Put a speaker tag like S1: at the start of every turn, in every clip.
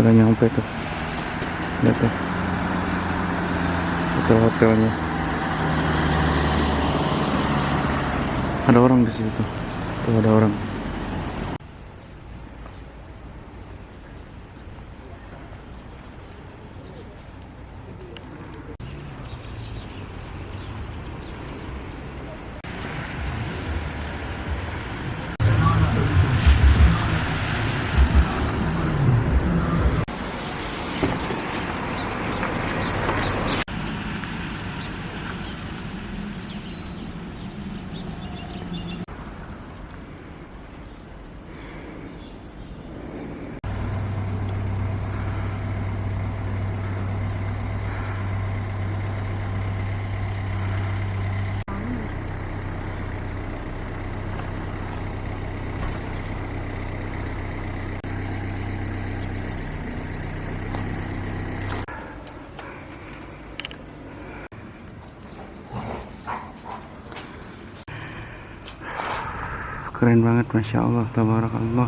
S1: Udah nyampe tuh. Lihat tuh. Itu hotelnya. Ada orang di situ. Tuh ada orang. Keren banget, Masya Allah, tabarakallah.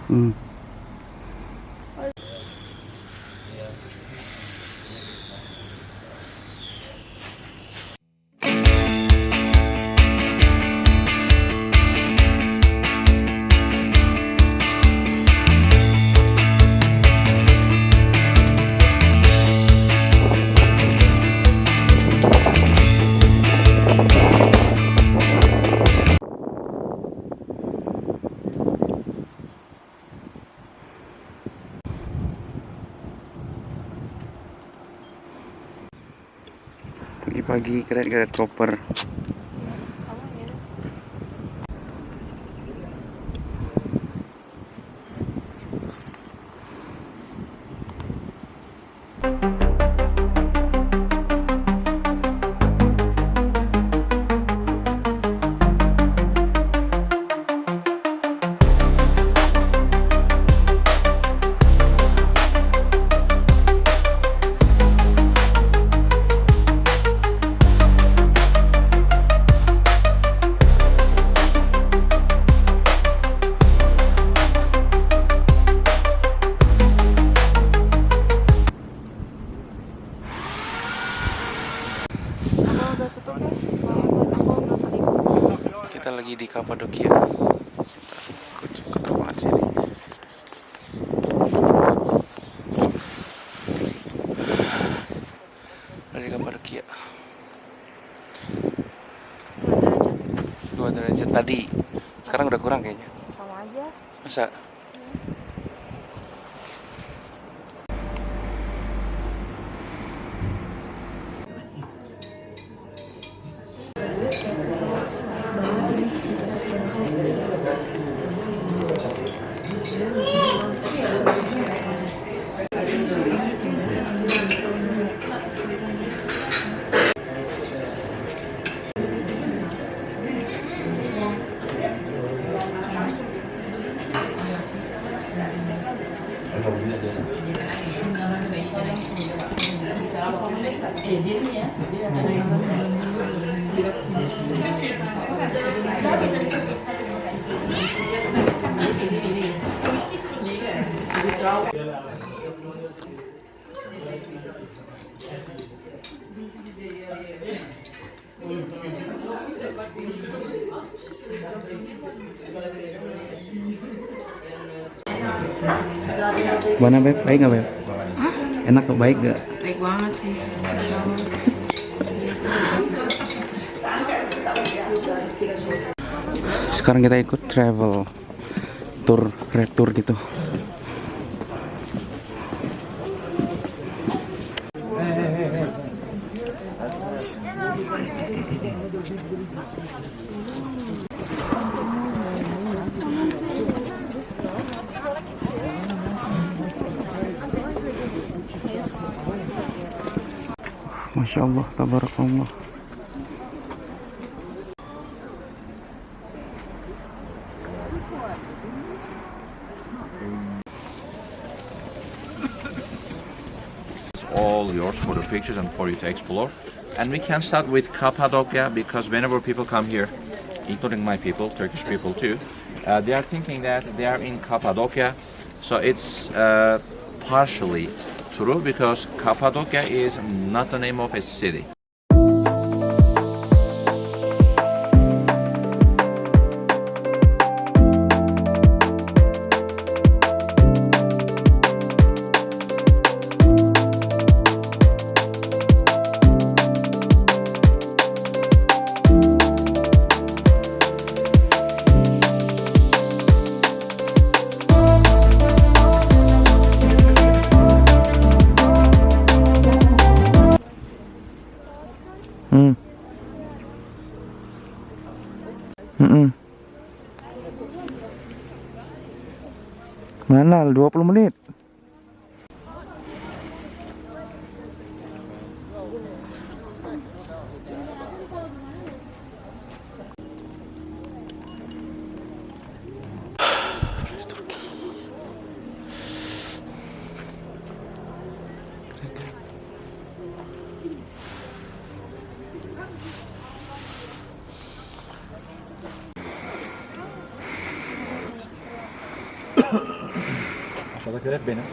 S1: Hmm. Pagi-pagi keret-keret koper. Kita lagi di Kapadokia. Kotor banget sini. Dari Kapadokia. 2 derajat tadi. Sekarang udah kurang kayaknya.
S2: Sama aja.
S1: Masa? Gimana Beb? Baik nggak Beb?
S2: Hah?
S1: Enak kok, baik gak?
S2: Baik banget sih.
S1: Sekarang kita ikut travel tour retour gitu. Masya Allah, tabarakallah.
S2: all yours for the pictures and for you to explore. And we can start with Cappadocia because whenever people come here, including my people, Turkish people too, they are thinking that they are in Cappadocia. So it's partially true because Cappadocia is not the name of a city.
S1: Mana 20 menit.
S2: Aşağıdakiler hep benim.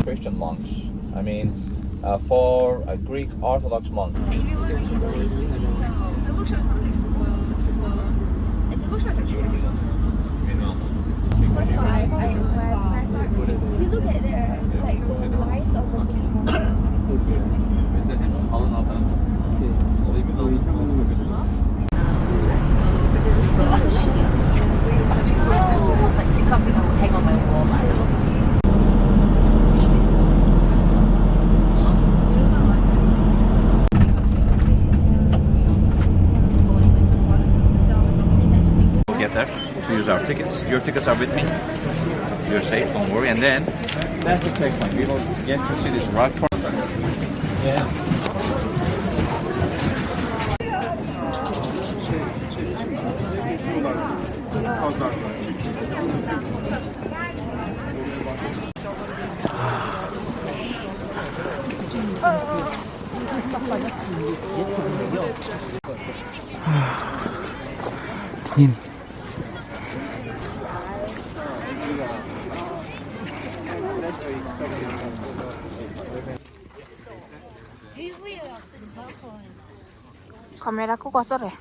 S2: Christian monks. I mean, for a Greek Orthodox monk.
S3: You look at their like the lines on the something that would hang on my wall.
S2: Get there to use our tickets. Your tickets are with me. You're safe, don't worry. And then that's the checkpoint. We will get to see this rock part. Yeah.
S1: Nhìn.
S3: 카메라고 거절해.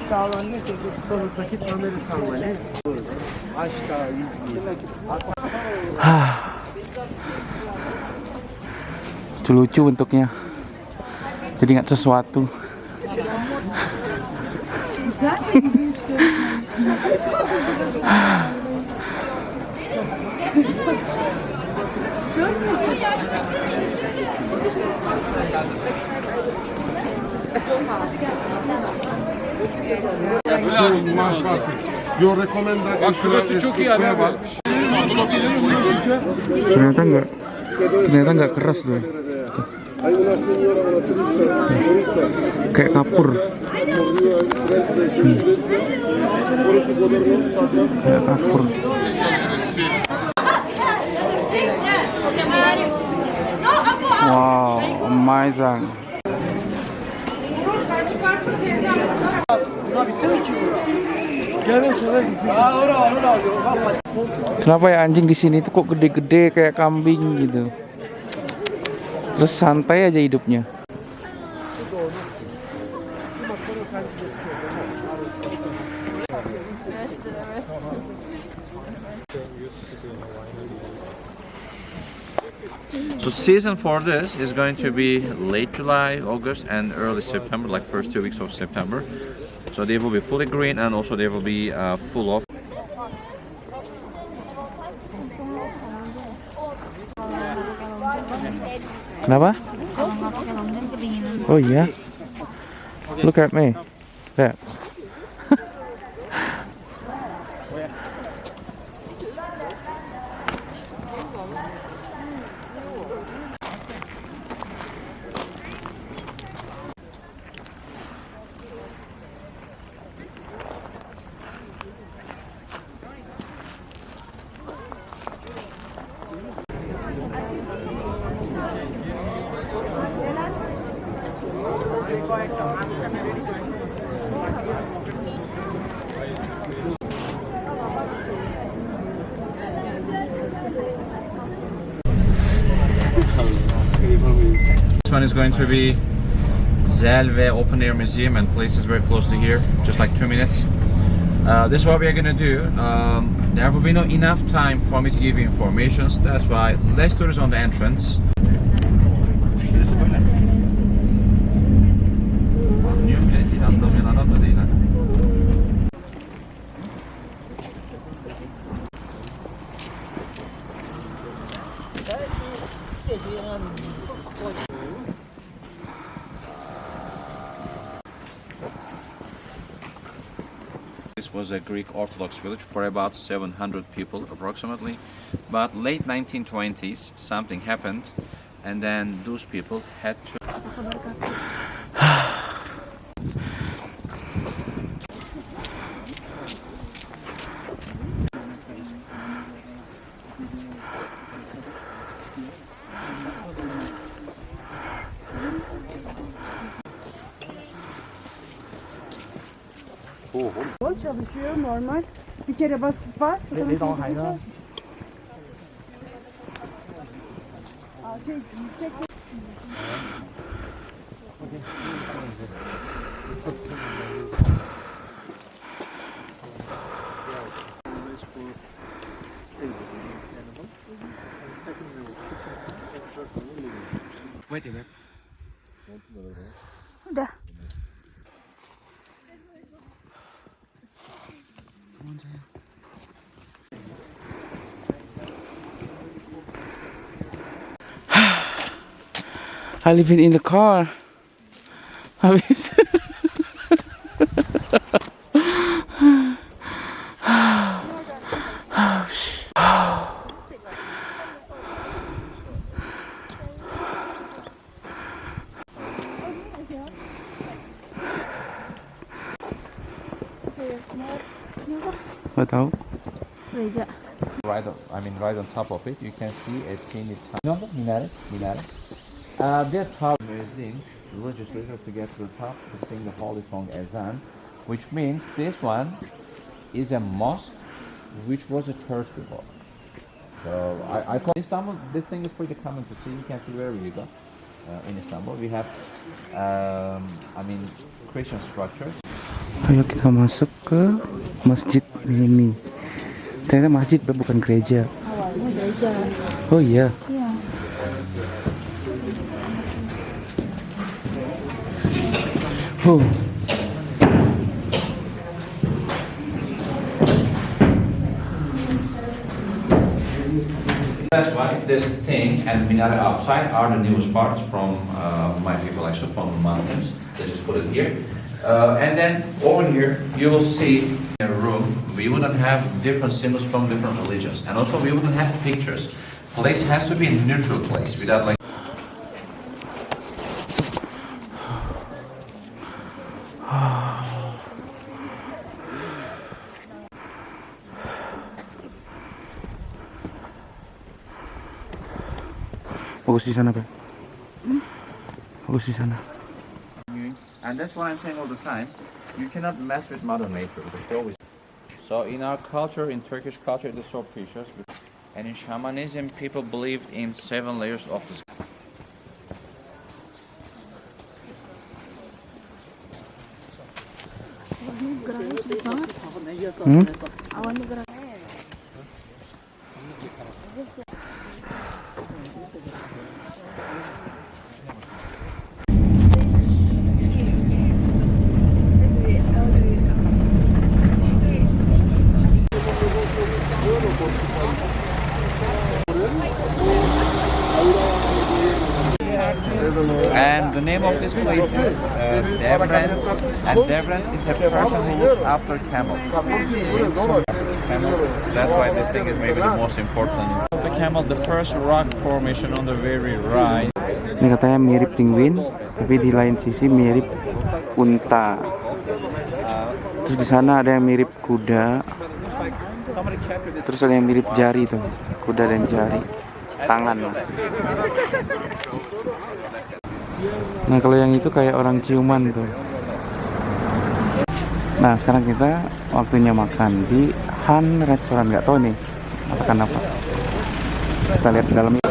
S4: Sağlandı ki sonundaki tamiri sanmalı. Aşağı İzmir.
S1: Itu lucu bentuknya. Jadi ingat sesuatu.
S4: Yo recomiendo. Bak şurası çok iyi abi.
S1: Ternyata nggak keras loh. Kayak kapur. Kayak kapur. Wow, amazing. Kenapa ya anjing di sini tuh kok gede-gede kayak kambing gitu. Terus santai aja hidupnya.
S2: So season for this is going to be late July, August, and early September, like first 2 weeks of September. So they will be fully green and also they will be full of.
S1: Kenapa? Oh iya. Look at me. That.
S2: This one is going to be Zelve Open Air Museum, and place is very close to here, just like 2 minutes. This is what we are gonna do. There will be not enough time for me to give you information. That's why let's do this on the entrance. This was a Greek Orthodox village for about 700 people approximately, but late 1920s something happened, and then those people had to
S5: O çalışıyor normal. Bir kere bas.
S3: Udah.
S1: I live in the car. Habis. Nggak tahu.
S3: Gereja.
S2: right on top of it you can see a teeny minaret. Their top museum religious leaders to get to the top to sing the holy song Ezan, which means this one is a mosque which was a church before. So I call Istanbul, this thing is pretty common to see. You can see wherever you go in Istanbul. We have Christian structures.
S1: Ayo kita masuk ke masjid ini. Ternyata masjid bukan gereja.
S3: Awalnya gereja.
S1: Oh iya.
S3: Iya.
S1: Oh.
S2: That's why this thing and minaret outside are the newest parts from my people, actually from the Muslims. They just put it here. And then over here, you will see a room. We wouldn't have different symbols from different religions. And also we wouldn't have pictures. Place has to be a neutral place without like
S1: Bagus di sana, Pak. Bagus di sana.
S2: And that's what I'm saying all the time. You cannot mess with Mother Nature because they always. So in our culture, in Turkish culture, it is so precious. And in shamanism, people believed in 7 layers of the sky.
S3: Geraknya cepet banget. Awalnya gerak.
S2: And the name of this place is Devran. And Devran is a person who looks after camels. That's why this thing is maybe the most important. The camel, the first rock formation on the very right.
S1: Ini katanya mirip penguin, tapi di lain sisi mirip unta. Terus di sana ada yang mirip kuda. Terus ada yang mirip jari tuh, kuda dan jari, tangan. Nah kalau yang itu kayak orang ciuman tuh. Nah sekarang kita waktunya makan di Han Restoran, nggak tahu nih masakan apa. Kita lihat di dalamnya.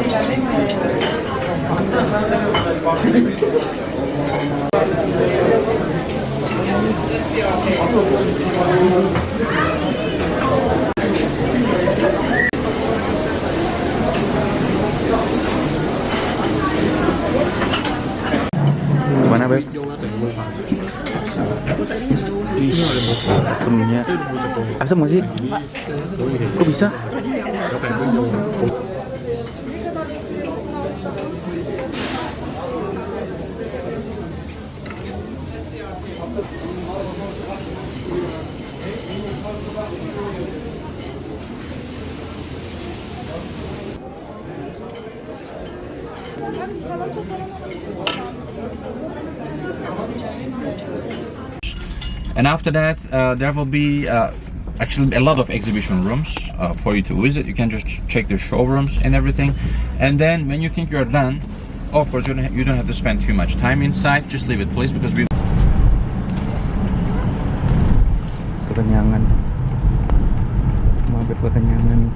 S1: Gimana Beb? Asemnya. Asem nggak sih? Kok bisa?
S2: And after that, there will be actually a lot of exhibition rooms for you to visit. You can just check the showrooms and everything. And then when you think you're done, of course, you don't have to spend too much time inside. Just leave it, please, because we...
S1: Kekenyangan. Mampir kekenyangan.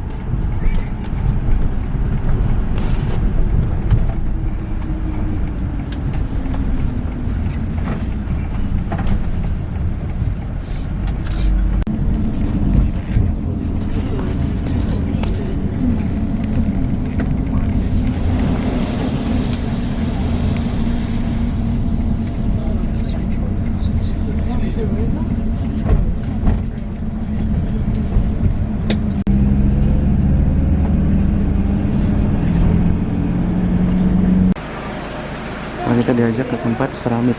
S1: Kita diajak ke tempat seramik.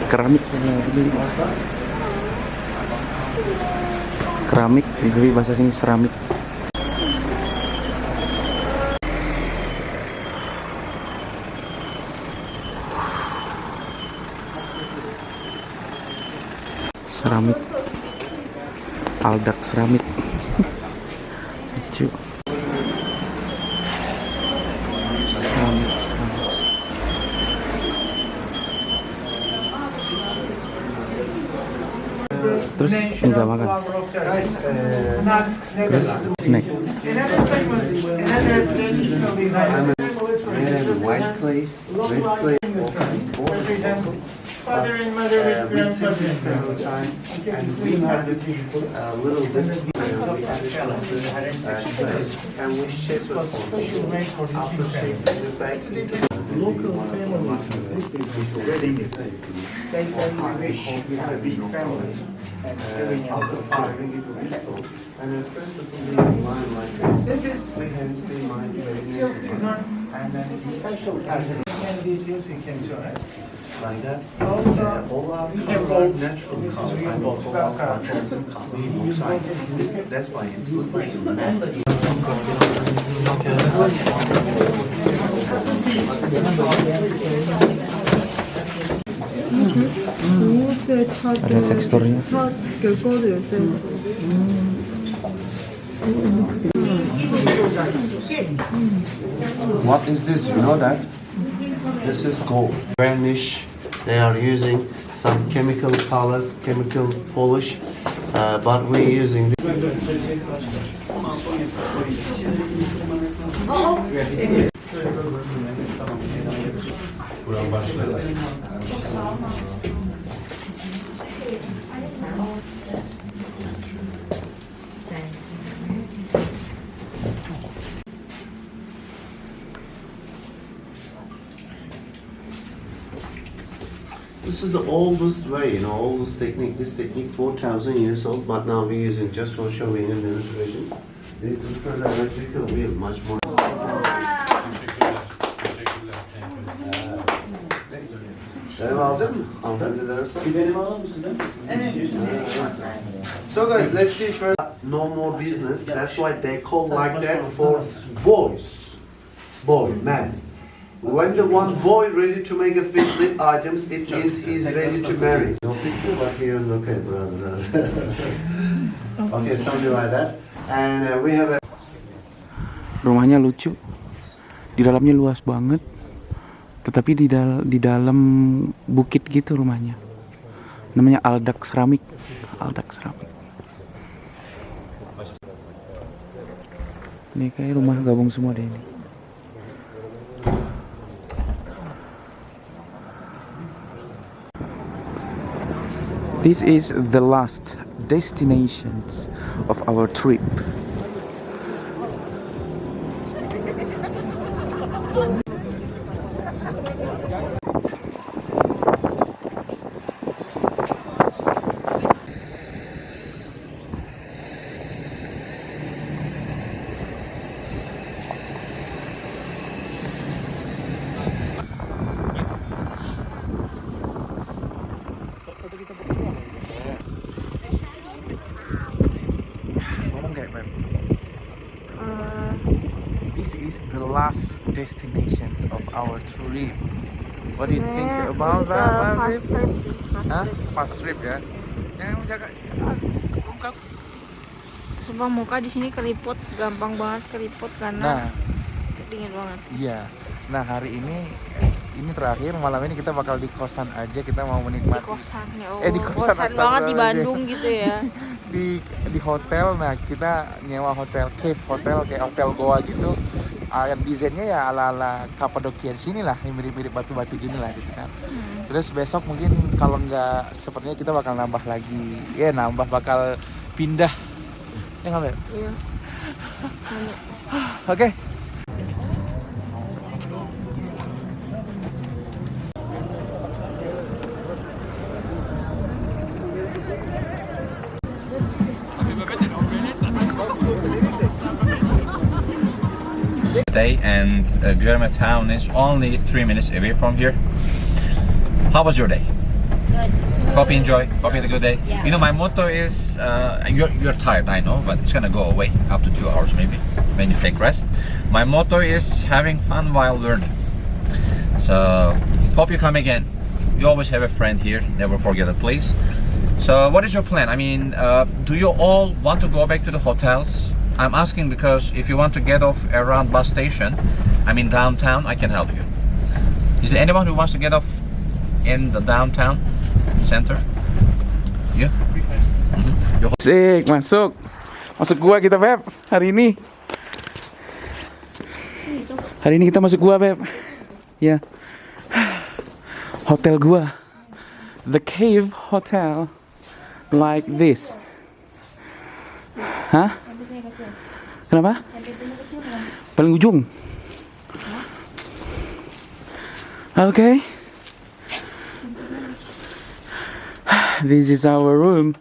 S1: Keramik dibeli. Keramik dibeli, bahasa sini seramik. Seramik. Aldak seramik. Lucu. Terus enggak makan. Terus snack.
S6: White plate, red plate, father and mother we served it several times, and we had a little different. We had and we shipped it special made for the local families. This is wedding. They say we wish for a big family. And at first it will be in line like this. This is silk design and then special pattern. And details you can show it. Like that. Also, we have gold natural color. We use gold. That's why it's good.
S1: Ada teksturnya.
S6: What is this? You know that? This is gold. Varnish. They are using some chemical colors, chemical polish, but we're using. This is the oldest way, oldest technique. This technique 4,000 years old, but now we're using just for showing and demonstration. They prefer the electrical wheel much more. Benim alacak mı? Hanımefendiler.
S7: Biberimi alalım sizden.
S6: So guys, let's see first. No more business. That's why they call like that for boys. Boy, man. When the one boy ready to make a fitly items, it means he's ready to marry. No picture, but here is okay, brother. Okay, something like that. And we have a.
S1: Rumahnya lucu. Di dalamnya luas banget. Tetapi di dalam bukit gitu rumahnya. Namanya Aldak Seramik. Aldak Seramik. Ini kayak rumah gabung semua deh ini. This is the last destinations of our trip. This is the last destinations of our trip. What do you think about that?
S3: Fast trip sih,
S1: Hah? Fast trip ya? Jangan jaga. Bungkak.
S3: Sumpah muka di sini keriput, gampang banget keriput karena
S1: Nah,
S3: dingin banget.
S1: iya. Nah hari ini terakhir malam ini kita bakal di kosan aja, kita mau menikmati
S3: Di kosan ya Allah.
S1: di kosan,
S3: Bosan banget di
S1: astagfirullahaladzim.
S3: Bandung gitu ya.
S1: di hotel. Nah kita nyewa hotel cave hotel kayak hotel goa gitu. Desainnya ya ala Kapadokia sini lah, yang mirip-mirip batu-batu gini lah gitu kan. Terus besok mungkin kalau nggak, sepertinya kita bakal nambah lagi. Ya bakal pindah. Ya nggak Beb?
S3: Iya.
S1: Oke.
S2: Day and Göreme town is only 3 minutes away from here. How was your day?
S3: Good.
S2: Hope you enjoy. Hope you had a good day.
S3: Yeah.
S2: You know, my motto is you're tired, I know, but it's gonna go away after 2 hours maybe when you take rest. My motto is having fun while learning. So hope you come again. You always have a friend here. Never forget it, please. So what is your plan? I mean, do you all want to go back to the hotels? I'm asking because if you want to get off around bus station, I mean downtown, I can help you. Is there anyone who wants to get off in the downtown center? You? Mm-hmm.
S1: Asik, masuk gua kita Beb hari ini. Hari ini kita masuk gua Beb. Ya. Hotel gua, The Cave Hotel, like this. Hah? Kenapa? Paling ujung. Okay. This is our room.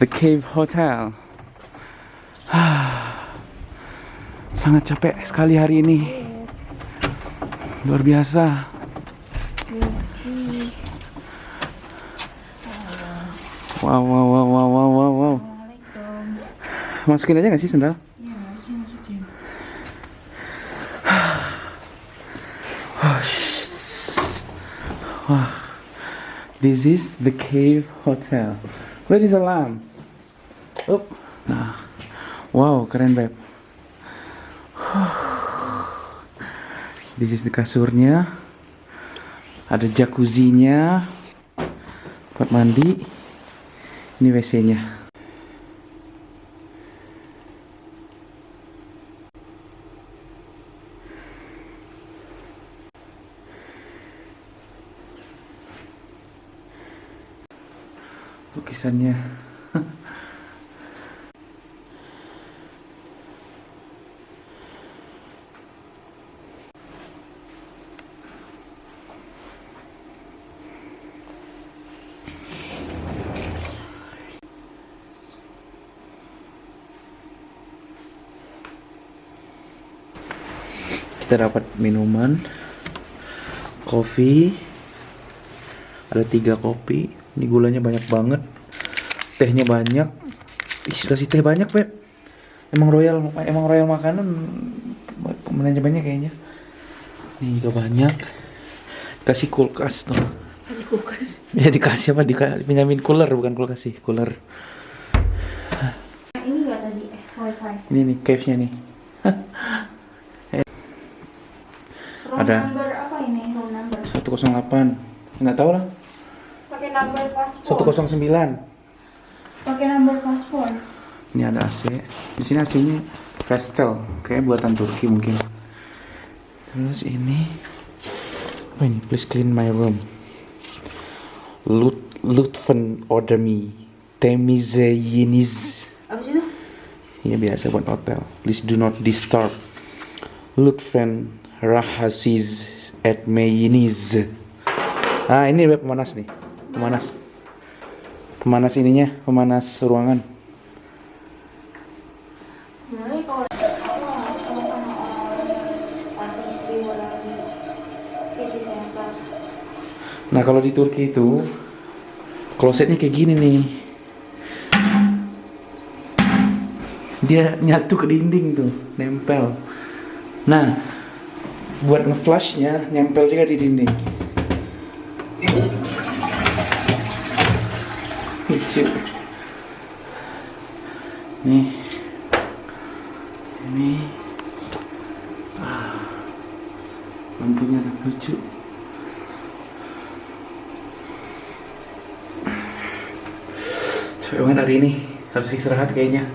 S1: The Cave Hotel. Sangat capek sekali hari ini. Luar biasa. Wow. Masukin aja nggak sih sendal?
S5: Iya, harus masukin.
S1: This is the Cave Hotel. Where is alarm? Oh, nah, wow, keren Beb. This is the kasurnya. Ada jacuzzinya, buat mandi. Ini WC-nya. Lukisannya. Kita dapat minuman. Kopi. Ada 3 kopi. Ini gulanya banyak banget. Tehnya banyak. Ih, kasih teh banyak, Beb. Emang royal makanan banyak kayaknya. Ini juga banyak. Kasih kulkas tuh.
S5: Kasih kulkas.
S1: Ya dikasih apa? Pinjamin cooler, bukan kulkas sih, cooler.
S3: Ini nggak tadi wifi.
S1: Ini nih cave-nya nih.
S3: Room
S1: Ada.
S3: number apa ini? Room number.
S1: 108. Nggak tahu lah.
S3: Pakai number paspor.
S1: 109.
S3: Pakai number paspor.
S1: Ini ada AC. Di sini AC-nya Vestel, kayak buatan Turki mungkin. Terus ini apa ini? Please clean my room. Lutfen order me. Temizeyiniz.
S3: Apa sih itu?
S1: Ya biasa buat hotel. Please do not disturb. Lutfen rahasiz at meyiniz. Nah ini web pemanas nih. Pemanas ininya, pemanas ruangan.
S3: Sebenarnya kalau sama orang-orang asing Sri Wallahi City Center.
S1: Nah kalau di Turki itu klosetnya kayak gini nih. Dia nyatu ke dinding tuh, nempel. Nah, buat nge-flashnya nempel juga di dinding. Lucu. Nih. Ini. Lampunya lucu. Capek banget hari ini, harus istirahat kayaknya.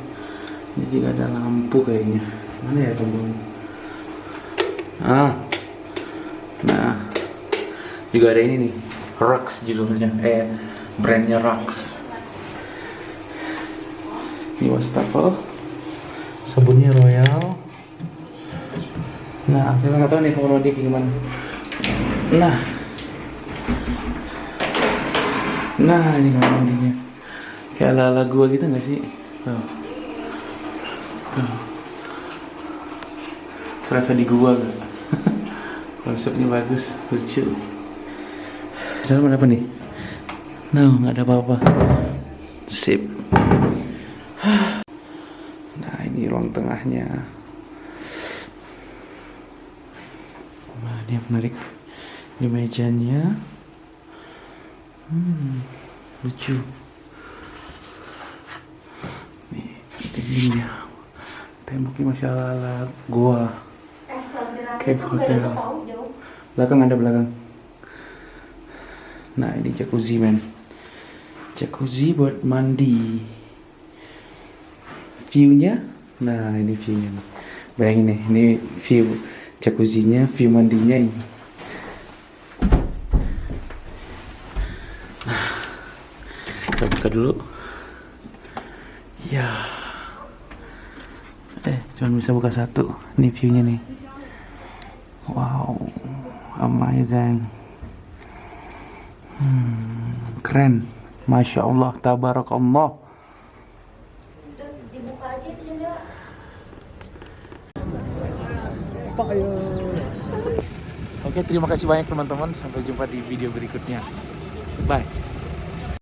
S1: Ini juga ada lampu kayaknya. Mana ya tombolnya? Nah, juga ada ini nih, Rox judulnya, brandnya Rox. Ini wastafel, sabunnya Royal. Nah, kita nggak tahu nih kamar mandi kayak gimana. Nah ini kamar mandinya. Kayak ala-ala gua gitu nggak sih? Tuh. Serasa di gua gak? Konsepnya bagus, lucu. Dalam ada apa nih? No, nggak ada apa-apa. Sip. Nah ini ruang tengahnya. Nah ini yang menarik. Ini mejanya. Lucu. Nih dindingnya. Temboknya masih ala-ala gua. Cave hotel. Belakang ada belakang. Nah ini jacuzzi men. Jacuzzi buat mandi. View-nya. Nah ini view-nya nih. Bayangin nih, ini view jacuzzinya, view mandinya ini. Kita buka dulu. Ya. Cuman bisa buka satu. Ini view-nya nih. Wow, amazing. Keren. Masya Allah, tabarakallah.
S3: Dibuka aja itu jendela.
S1: Oke, terima kasih banyak teman-teman. Sampai jumpa di video berikutnya. Bye.